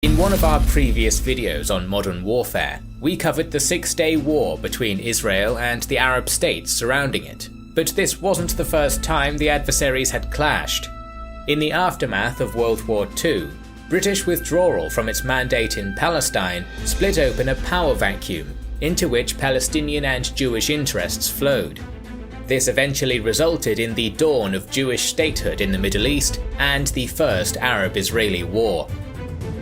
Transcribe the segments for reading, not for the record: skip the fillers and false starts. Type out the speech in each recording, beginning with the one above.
In one of our previous videos on modern warfare, we covered the Six-Day War between Israel and the Arab states surrounding it, but this wasn't the first time the adversaries had clashed. In the aftermath of World War II, British withdrawal from its mandate in Palestine split open a power vacuum into which Palestinian and Jewish interests flowed. This eventually resulted in the dawn of Jewish statehood in the Middle East and the First Arab-Israeli War.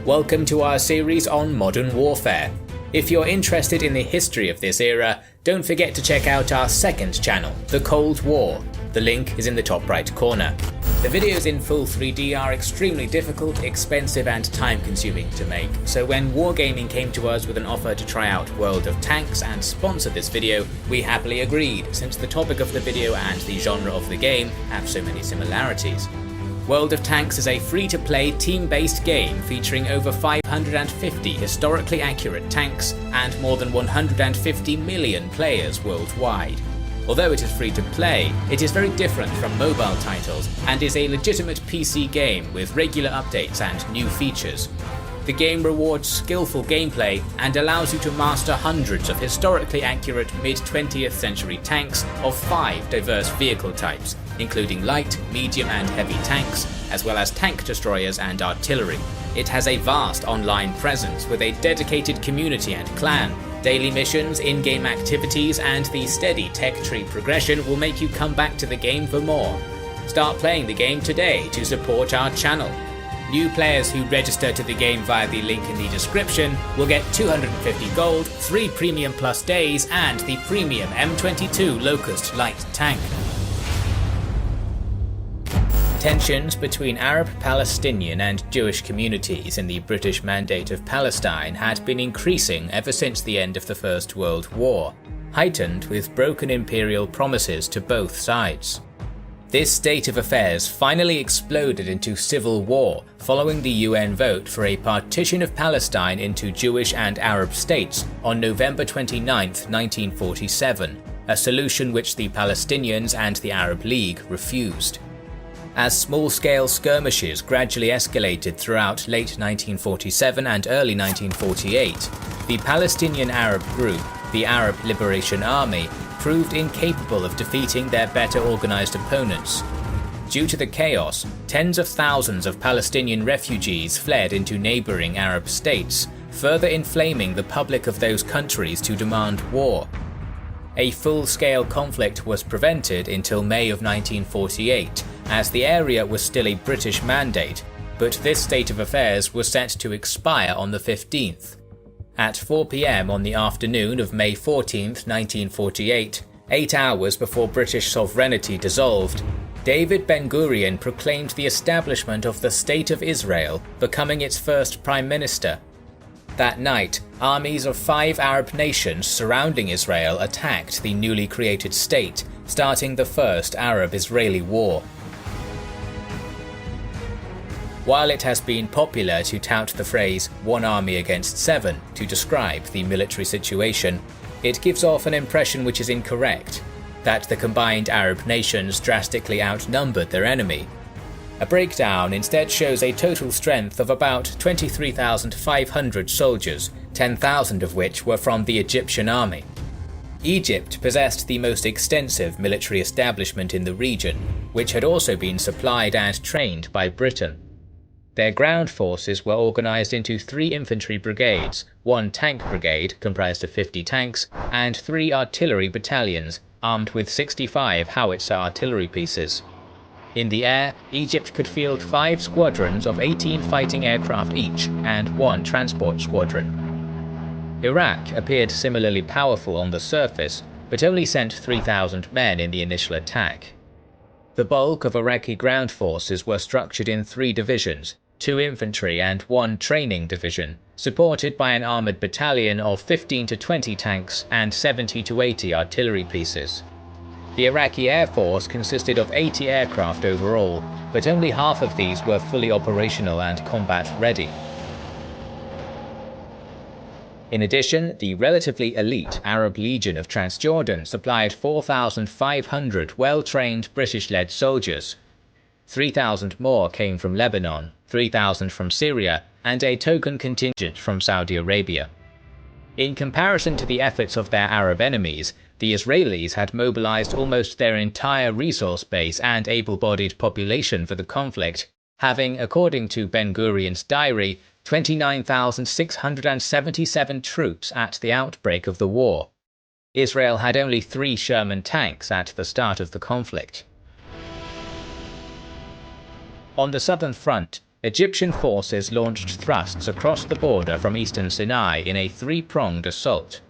Welcome to our series on modern warfare. If you're interested in the history of this era, don't forget to check out our second channel, The Cold War. The link is in the top right corner. The videos in full 3D are extremely difficult, expensive and time-consuming to make, so when Wargaming came to us with an offer to try out World of Tanks and sponsor this video, we happily agreed, since the topic of the video and the genre of the game have so many similarities. World of Tanks is a free-to-play team-based game featuring over 550 historically accurate tanks and more than 150 million players worldwide. Although it is free to play, it is very different from mobile titles and is a legitimate PC game with regular updates and new features. The game rewards skillful gameplay and allows you to master hundreds of historically accurate mid-20th century tanks of 5 diverse vehicle types, including light, medium and heavy tanks, as well as tank destroyers and artillery. It has a vast online presence with a dedicated community and clan. Daily missions, in-game activities and the steady tech tree progression will make you come back to the game for more. Start playing the game today to support our channel. New players who register to the game via the link in the description will get 250 gold, 3 Premium Plus days and the premium M22 Locust light tank. Tensions between Arab, Palestinian and Jewish communities in the British Mandate of Palestine had been increasing ever since the end of the First World War, heightened with broken imperial promises to both sides. This state of affairs finally exploded into civil war following the UN vote for a partition of Palestine into Jewish and Arab states on November 29, 1947, a solution which the Palestinians and the Arab League refused. As small-scale skirmishes gradually escalated throughout late 1947 and early 1948, the Palestinian Arab group, the Arab Liberation Army, proved incapable of defeating their better organized opponents. Due to the chaos, tens of thousands of Palestinian refugees fled into neighboring Arab states, further inflaming the public of those countries to demand war. A full-scale conflict was prevented until May of 1948, as the area was still a British mandate, but this state of affairs was set to expire on the 15th. At 4 p.m. on the afternoon of May 14, 1948, 8 hours before British sovereignty dissolved, David Ben-Gurion proclaimed the establishment of the State of Israel, becoming its first Prime Minister. That night, armies of 5 Arab nations surrounding Israel attacked the newly created state, starting the First Arab-Israeli War. While it has been popular to tout the phrase "one army against 7" to describe the military situation, it gives off an impression which is incorrect, that the combined Arab nations drastically outnumbered their enemy. A breakdown instead shows a total strength of about 23,500 soldiers, 10,000 of which were from the Egyptian army. Egypt possessed the most extensive military establishment in the region, which had also been supplied and trained by Britain. Their ground forces were organised into 3 infantry brigades, 1 tank brigade comprised of 50 tanks, and 3 artillery battalions armed with 65 howitzer artillery pieces. In the air, Egypt could field 5 squadrons of 18 fighting aircraft each and 1 transport squadron. Iraq appeared similarly powerful on the surface, but only sent 3,000 men in the initial attack. The bulk of Iraqi ground forces were structured in 3 divisions, 2 infantry and 1 training division, supported by an armoured battalion of 15 to 20 tanks and 70 to 80 artillery pieces. The Iraqi Air Force consisted of 80 aircraft overall, but only half of these were fully operational and combat ready. In addition, the relatively elite Arab Legion of Transjordan supplied 4,500 well-trained British-led soldiers. 3,000 more came from Lebanon, 3,000 from Syria, and a token contingent from Saudi Arabia. In comparison to the efforts of their Arab enemies, the Israelis had mobilized almost their entire resource base and able-bodied population for the conflict, having, according to Ben-Gurion's diary, 29,677 troops at the outbreak of the war. Israel had only 3 Sherman tanks at the start of the conflict. On the southern front, Egyptian forces launched thrusts across the border from eastern Sinai in a 3-pronged assault.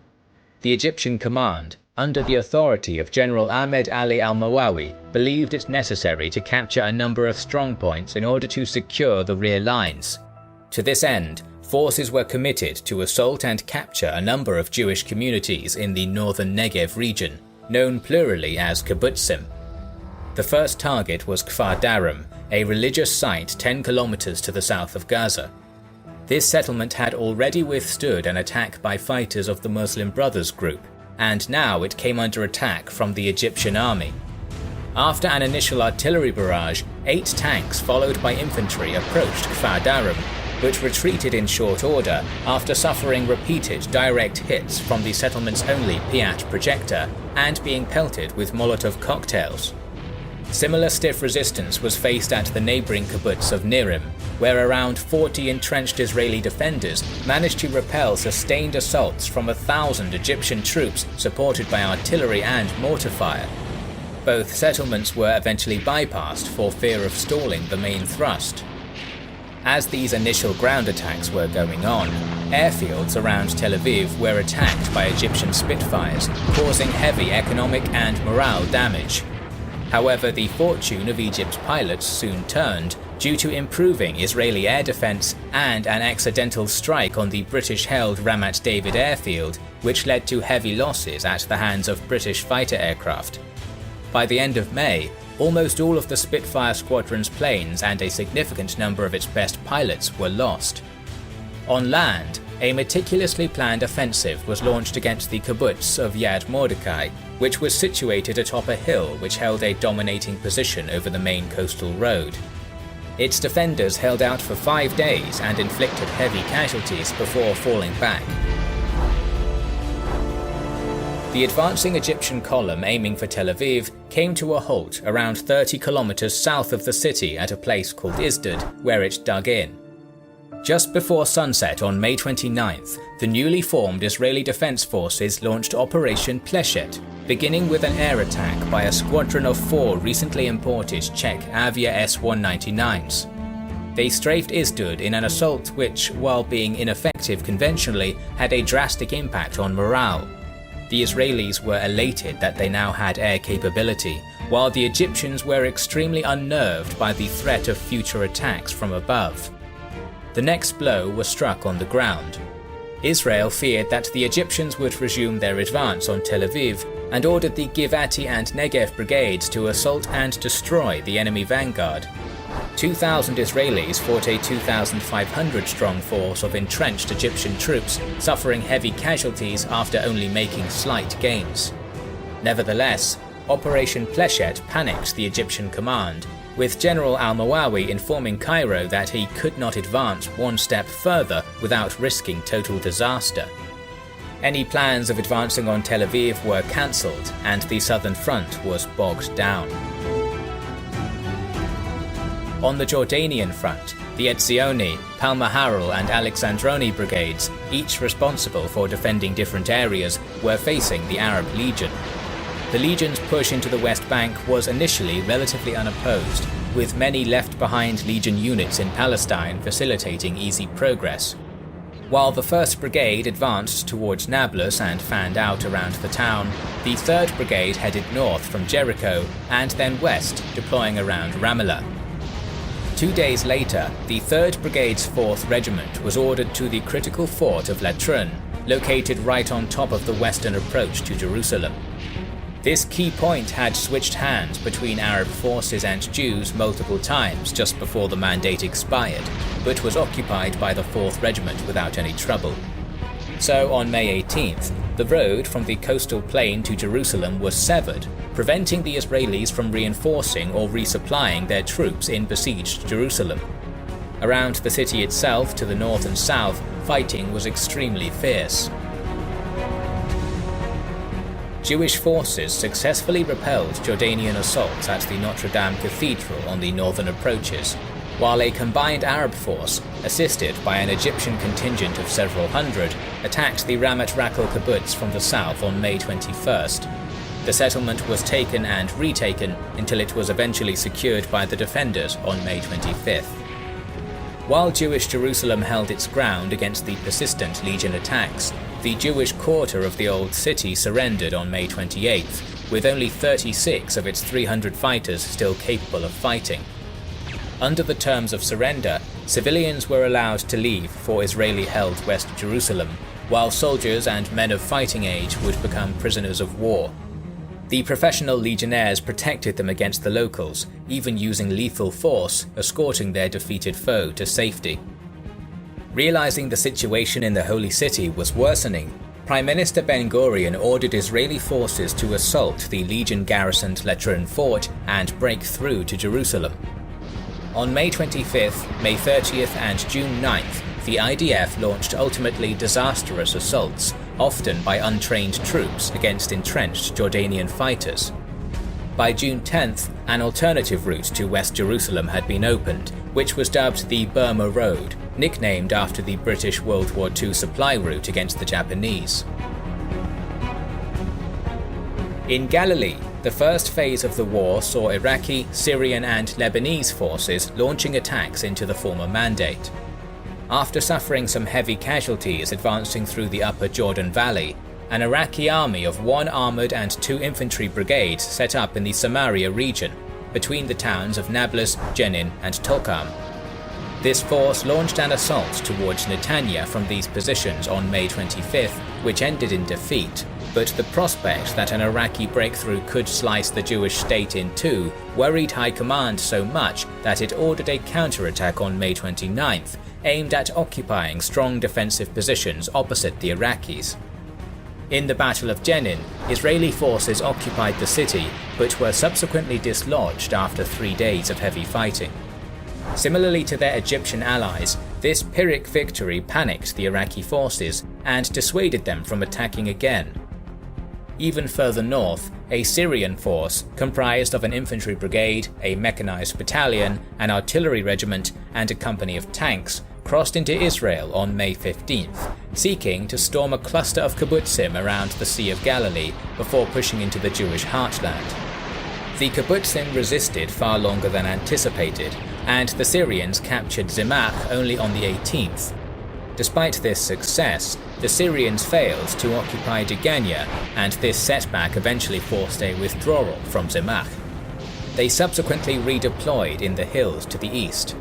The Egyptian command, under the authority of General Ahmed Ali al-Mawawi, believed it necessary to capture a number of strongpoints in order to secure the rear lines. To this end, forces were committed to assault and capture a number of Jewish communities in the northern Negev region, known plurally as kibbutzim. The first target was Kfar Darum, a religious site 10 kilometers to the south of Gaza. This settlement had already withstood an attack by fighters of the Muslim Brothers group, and now it came under attack from the Egyptian army. After an initial artillery barrage, 8 tanks followed by infantry approached Kfar Darum, but retreated in short order after suffering repeated direct hits from the settlement's only Piat projector and being pelted with Molotov cocktails. Similar stiff resistance was faced at the neighbouring kibbutz of Nirim, where around 40 entrenched Israeli defenders managed to repel sustained assaults from 1,000 Egyptian troops supported by artillery and mortar fire. Both settlements were eventually bypassed for fear of stalling the main thrust. As these initial ground attacks were going on, airfields around Tel Aviv were attacked by Egyptian Spitfires, causing heavy economic and morale damage. However, the fortune of Egypt's pilots soon turned due to improving Israeli air defense and an accidental strike on the British-held Ramat David airfield, which led to heavy losses at the hands of British fighter aircraft. By the end of May, almost all of the Spitfire squadron's planes and a significant number of its best pilots were lost. On land, a meticulously planned offensive was launched against the kibbutz of Yad Mordecai, which was situated atop a hill which held a dominating position over the main coastal road. Its defenders held out for 5 days and inflicted heavy casualties before falling back. The advancing Egyptian column aiming for Tel Aviv came to a halt around 30 kilometers south of the city at a place called Izdad, where it dug in. Just before sunset on May 29th, the newly formed Israeli Defense Forces launched Operation Pleshet, beginning with an air attack by a squadron of 4 recently imported Czech Avia S-199s. They strafed Izdad in an assault which, while being ineffective conventionally, had a drastic impact on morale. The Israelis were elated that they now had air capability, while the Egyptians were extremely unnerved by the threat of future attacks from above. The next blow was struck on the ground. Israel feared that the Egyptians would resume their advance on Tel Aviv and ordered the Givati and Negev brigades to assault and destroy the enemy vanguard. 2,000 Israelis fought a 2,500-strong force of entrenched Egyptian troops, suffering heavy casualties after only making slight gains. Nevertheless, Operation Pleshet panicked the Egyptian command, with General al-Mawawi informing Cairo that he could not advance one step further without risking total disaster. Any plans of advancing on Tel Aviv were cancelled, and the southern front was bogged down. On the Jordanian front, the Etzioni, Palmaharel and Alexandroni brigades, each responsible for defending different areas, were facing the Arab Legion. The Legion's push into the West Bank was initially relatively unopposed, with many left-behind Legion units in Palestine facilitating easy progress. While the 1st Brigade advanced towards Nablus and fanned out around the town, the 3rd Brigade headed north from Jericho and then west, deploying around Ramallah. 2 days later, the 3rd Brigade's 4th Regiment was ordered to the critical fort of Latrun, located right on top of the western approach to Jerusalem. This key point had switched hands between Arab forces and Jews multiple times just before the mandate expired, but was occupied by the 4th Regiment without any trouble. So on May 18th, the road from the coastal plain to Jerusalem was severed, preventing the Israelis from reinforcing or resupplying their troops in besieged Jerusalem. Around the city itself, to the north and south, fighting was extremely fierce. Jewish forces successfully repelled Jordanian assaults at the Notre Dame Cathedral on the northern approaches, while a combined Arab force, assisted by an Egyptian contingent of several hundred, attacked the Ramat Rakal kibbutz from the south on May 21st. The settlement was taken and retaken until it was eventually secured by the defenders on May 25th. While Jewish Jerusalem held its ground against the persistent legion attacks, the Jewish quarter of the Old City surrendered on May 28th, with only 36 of its 300 fighters still capable of fighting. Under the terms of surrender, civilians were allowed to leave for Israeli-held West Jerusalem, while soldiers and men of fighting age would become prisoners of war. The professional legionnaires protected them against the locals, even using lethal force, escorting their defeated foe to safety. Realizing the situation in the Holy City was worsening, Prime Minister Ben-Gurion ordered Israeli forces to assault the legion-garrisoned Letron fort and break through to Jerusalem. On May 25th, May 30th and June 9th, the IDF launched ultimately disastrous assaults, often by untrained troops against entrenched Jordanian fighters. By June 10th, an alternative route to West Jerusalem had been opened, which was dubbed the Burma Road, nicknamed after the British World War II supply route against the Japanese. In Galilee, the first phase of the war saw Iraqi, Syrian and Lebanese forces launching attacks into the former Mandate. After suffering some heavy casualties advancing through the upper Jordan Valley, an Iraqi army of 1 armoured and 2 infantry brigades set up in the Samaria region, between the towns of Nablus, Jenin and Tulkarm. This force launched an assault towards Netanya from these positions on May 25th, which ended in defeat, but the prospect that an Iraqi breakthrough could slice the Jewish state in two worried High Command so much that it ordered a counterattack on May 29th, aimed at occupying strong defensive positions opposite the Iraqis. In the Battle of Jenin, Israeli forces occupied the city, but were subsequently dislodged after 3 days of heavy fighting. Similarly to their Egyptian allies, this Pyrrhic victory panicked the Iraqi forces and dissuaded them from attacking again. Even further north, a Syrian force, comprised of an infantry brigade, a mechanized battalion, an artillery regiment, and a company of tanks, crossed into Israel on May 15th, seeking to storm a cluster of kibbutzim around the Sea of Galilee before pushing into the Jewish heartland. The kibbutzim resisted far longer than anticipated, and the Syrians captured Zimach only on the 18th. Despite this success, the Syrians failed to occupy Degania, and this setback eventually forced a withdrawal from Zimach. They subsequently redeployed in the hills to the east.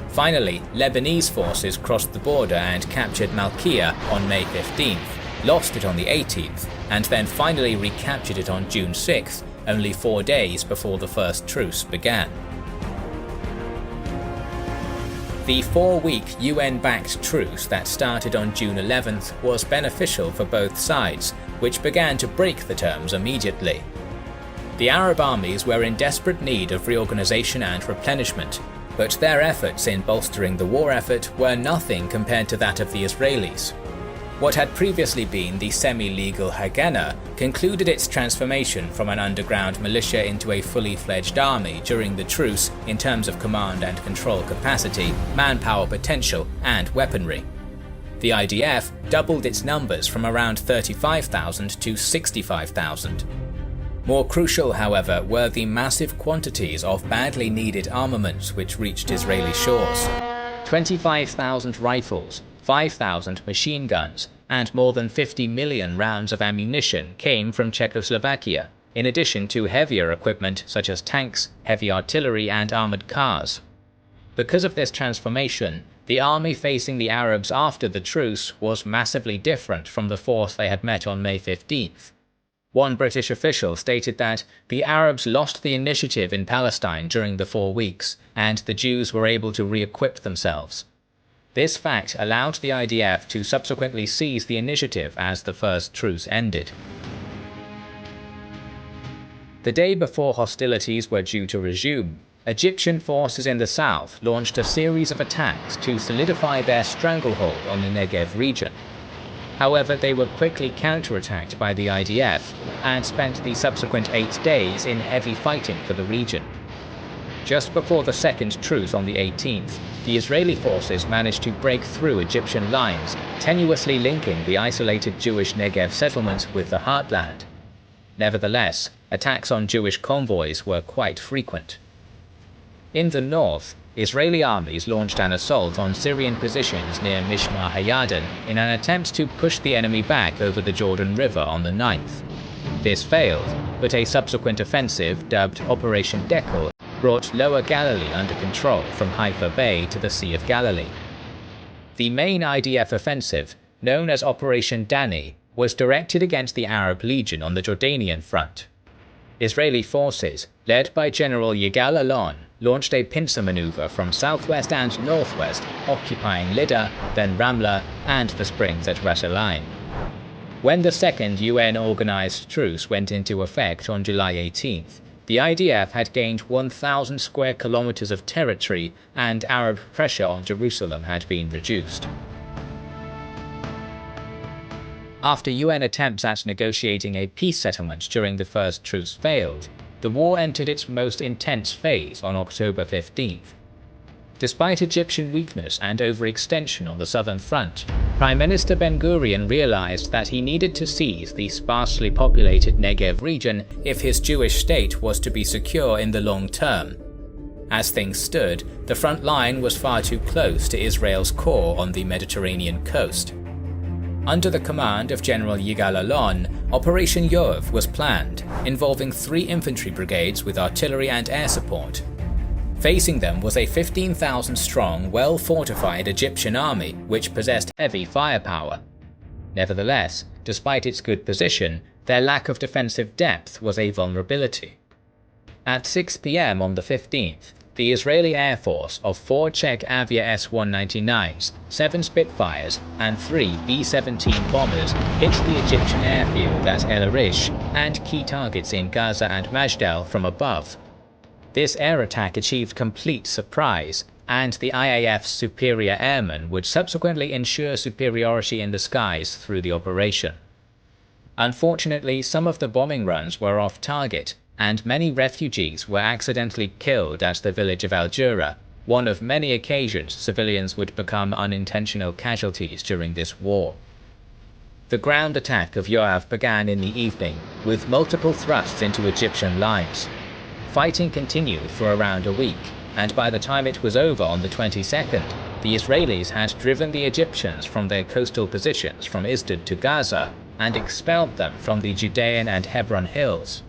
Finally, Lebanese forces crossed the border and captured Malkia on May 15th, lost it on the 18th, and then finally recaptured it on June 6th, only 4 days before the first truce began. The 4-week UN-backed truce that started on June 11th was beneficial for both sides, which began to break the terms immediately. The Arab armies were in desperate need of reorganization and replenishment, but their efforts in bolstering the war effort were nothing compared to that of the Israelis. What had previously been the semi-legal Haganah concluded its transformation from an underground militia into a fully fledged army during the truce in terms of command and control capacity, manpower potential, and weaponry. The IDF doubled its numbers from around 35,000 to 65,000. More crucial, however, were the massive quantities of badly needed armaments which reached Israeli shores. 25,000 rifles, 5,000 machine guns, and more than 50 million rounds of ammunition came from Czechoslovakia, in addition to heavier equipment such as tanks, heavy artillery, and armoured cars. Because of this transformation, the army facing the Arabs after the truce was massively different from the force they had met on May 15th. One British official stated that the Arabs lost the initiative in Palestine during the 4 weeks, and the Jews were able to re-equip themselves. This fact allowed the IDF to subsequently seize the initiative as the first truce ended. The day before hostilities were due to resume, Egyptian forces in the south launched a series of attacks to solidify their stranglehold on the Negev region. However, they were quickly counterattacked by the IDF and spent the subsequent 8 days in heavy fighting for the region. Just before the second truce on the 18th, the Israeli forces managed to break through Egyptian lines, tenuously linking the isolated Jewish Negev settlement with the heartland. Nevertheless, attacks on Jewish convoys were quite frequent. In the north, Israeli armies launched an assault on Syrian positions near Mishmar Hayadin in an attempt to push the enemy back over the Jordan River on the 9th. This failed, but a subsequent offensive, dubbed Operation Dekel, brought Lower Galilee under control from Haifa Bay to the Sea of Galilee. The main IDF offensive, known as Operation Dani, was directed against the Arab Legion on the Jordanian front. Israeli forces, led by General Yigal Allon, launched a pincer maneuver from southwest and northwest, occupying Lydda, then Ramla, and the springs at Ras Al Ain. When the second UN-organized truce went into effect on July 18th, the IDF had gained 1,000 square kilometers of territory and Arab pressure on Jerusalem had been reduced. After UN attempts at negotiating a peace settlement during the first truce failed, the war entered its most intense phase on October 15th. Despite Egyptian weakness and overextension on the southern front, Prime Minister Ben-Gurion realized that he needed to seize the sparsely populated Negev region if his Jewish state was to be secure in the long term. As things stood, the front line was far too close to Israel's core on the Mediterranean coast. Under the command of General Yigal Allon, Operation Yoav was planned, involving 3 infantry brigades with artillery and air support. Facing them was a 15,000-strong, well-fortified Egyptian army which possessed heavy firepower. Nevertheless, despite its good position, their lack of defensive depth was a vulnerability. At 6 p.m. on the 15th, the Israeli Air Force of 4 Czech Avia S-199s, 7 Spitfires, and 3 B-17 bombers hit the Egyptian airfield at El Arish and key targets in Gaza and Mashdal from above. This air attack achieved complete surprise, and the IAF's superior airmen would subsequently ensure superiority in the skies through the operation. Unfortunately, some of the bombing runs were off target, and many refugees were accidentally killed at the village of Al-Jura, one of many occasions civilians would become unintentional casualties during this war. The ground attack of Yoav began in the evening, with multiple thrusts into Egyptian lines. Fighting continued for around a week, and by the time it was over on the 22nd, the Israelis had driven the Egyptians from their coastal positions from Isdid to Gaza and expelled them from the Judean and Hebron hills.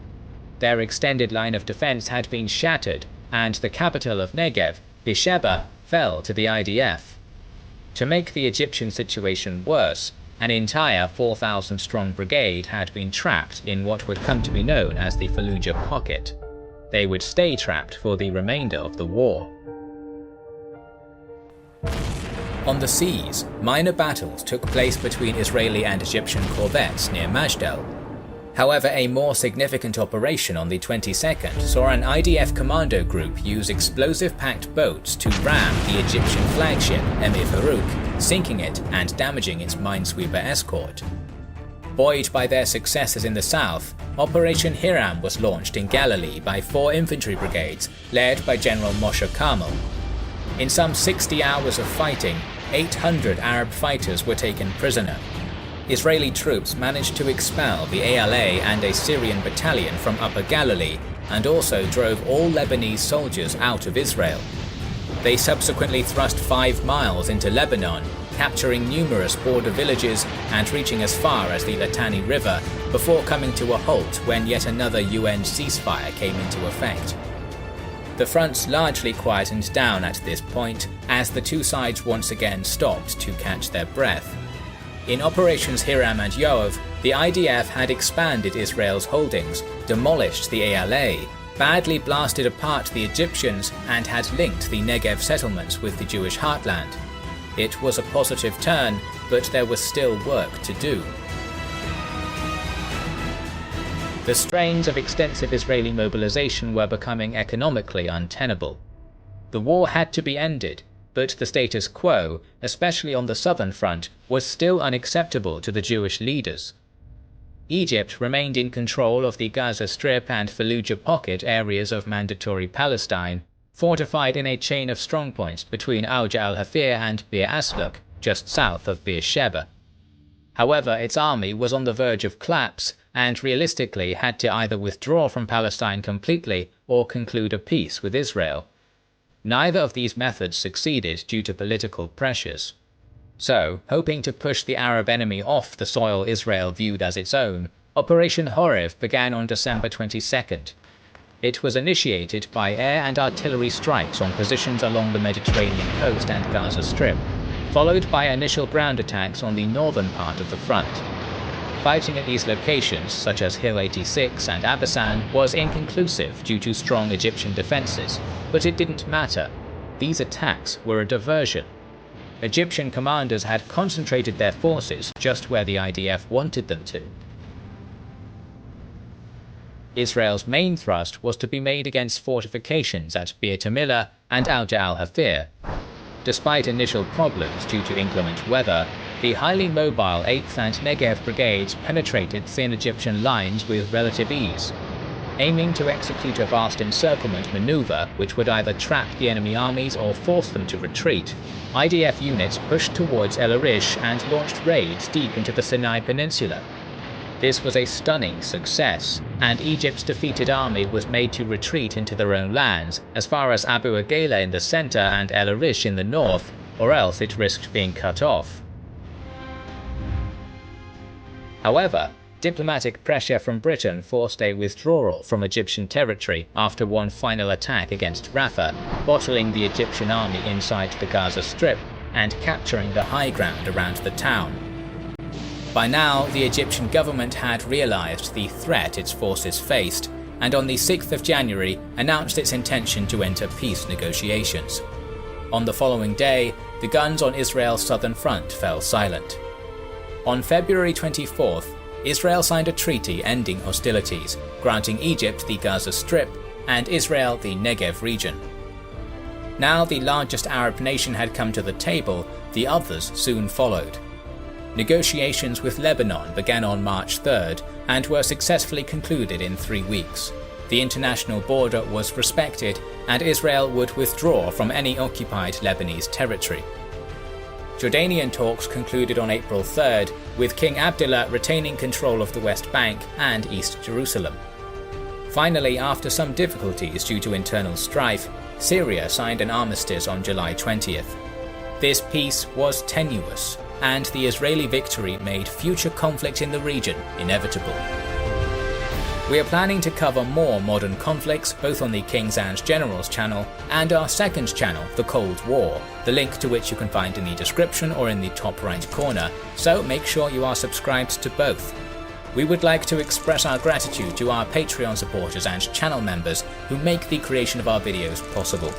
Their extended line of defense had been shattered, and the capital of Negev, Beersheba, fell to the IDF. To make the Egyptian situation worse, an entire 4,000-strong brigade had been trapped in what would come to be known as the Fallujah Pocket. They would stay trapped for the remainder of the war. On the seas, minor battles took place between Israeli and Egyptian corvettes near Mashdal. However, a more significant operation on the 22nd saw an IDF commando group use explosive-packed boats to ram the Egyptian flagship Emir Farouk, sinking it and damaging its minesweeper escort. Buoyed by their successes in the south, Operation Hiram was launched in Galilee by 4 infantry brigades led by General Moshe Carmel. In some 60 hours of fighting, 800 Arab fighters were taken prisoner. Israeli troops managed to expel the ALA and a Syrian battalion from Upper Galilee and also drove all Lebanese soldiers out of Israel. They subsequently thrust 5 miles into Lebanon, capturing numerous border villages and reaching as far as the Litani River before coming to a halt when yet another UN ceasefire came into effect. The fronts largely quietened down at this point as the two sides once again stopped to catch their breath. In Operations Hiram and Yoav, the IDF had expanded Israel's holdings, demolished the ALA, badly blasted apart the Egyptians, and had linked the Negev settlements with the Jewish heartland. It was a positive turn, but there was still work to do. The strains of extensive Israeli mobilization were becoming economically untenable. The war had to be ended, but the status quo, especially on the southern front, was still unacceptable to the Jewish leaders. Egypt remained in control of the Gaza Strip and Fallujah Pocket areas of Mandatory Palestine, fortified in a chain of strongpoints between Auja al-Hafir and Bir Asluk, just south of Beersheba. However, its army was on the verge of collapse and realistically had to either withdraw from Palestine completely or conclude a peace with Israel. Neither of these methods succeeded due to political pressures. So, hoping to push the Arab enemy off the soil Israel viewed as its own, Operation Horev began on December 22nd. It was initiated by air and artillery strikes on positions along the Mediterranean coast and Gaza Strip, followed by initial ground attacks on the northern part of the front. Fighting at these locations, such as Hill 86 and Abasan, was inconclusive due to strong Egyptian defences, but it didn't matter. These attacks were a diversion. Egyptian commanders had concentrated their forces just where the IDF wanted them to. Israel's main thrust was to be made against fortifications at Bir Tamila and Auja al-Hafir. Despite initial problems due to inclement weather, the highly mobile 8th and Negev brigades penetrated thin Egyptian lines with relative ease. Aiming to execute a vast encirclement maneuver which would either trap the enemy armies or force them to retreat, IDF units pushed towards El Arish and launched raids deep into the Sinai Peninsula. This was a stunning success, and Egypt's defeated army was made to retreat into their own lands, as far as Abu Agela in the centre and El Arish in the north, or else it risked being cut off. However, diplomatic pressure from Britain forced a withdrawal from Egyptian territory after one final attack against Rafah, bottling the Egyptian army inside the Gaza Strip and capturing the high ground around the town. By now, the Egyptian government had realized the threat its forces faced, and on the 6th of January announced its intention to enter peace negotiations. On the following day, the guns on Israel's southern front fell silent. On February 24th, Israel signed a treaty ending hostilities, granting Egypt the Gaza Strip and Israel the Negev region. Now the largest Arab nation had come to the table, the others soon followed. Negotiations with Lebanon began on March 3rd and were successfully concluded in 3 weeks. The international border was respected and Israel would withdraw from any occupied Lebanese territory. Jordanian talks concluded on April 3rd, with King Abdullah retaining control of the West Bank and East Jerusalem. Finally, after some difficulties due to internal strife, Syria signed an armistice on July 20th. This peace was tenuous, and the Israeli victory made future conflict in the region inevitable. We are planning to cover more modern conflicts both on the Kings and Generals channel and our second channel, The Cold War, the link to which you can find in the description or in the top right corner, so make sure you are subscribed to both. We would like to express our gratitude to our Patreon supporters and channel members who make the creation of our videos possible.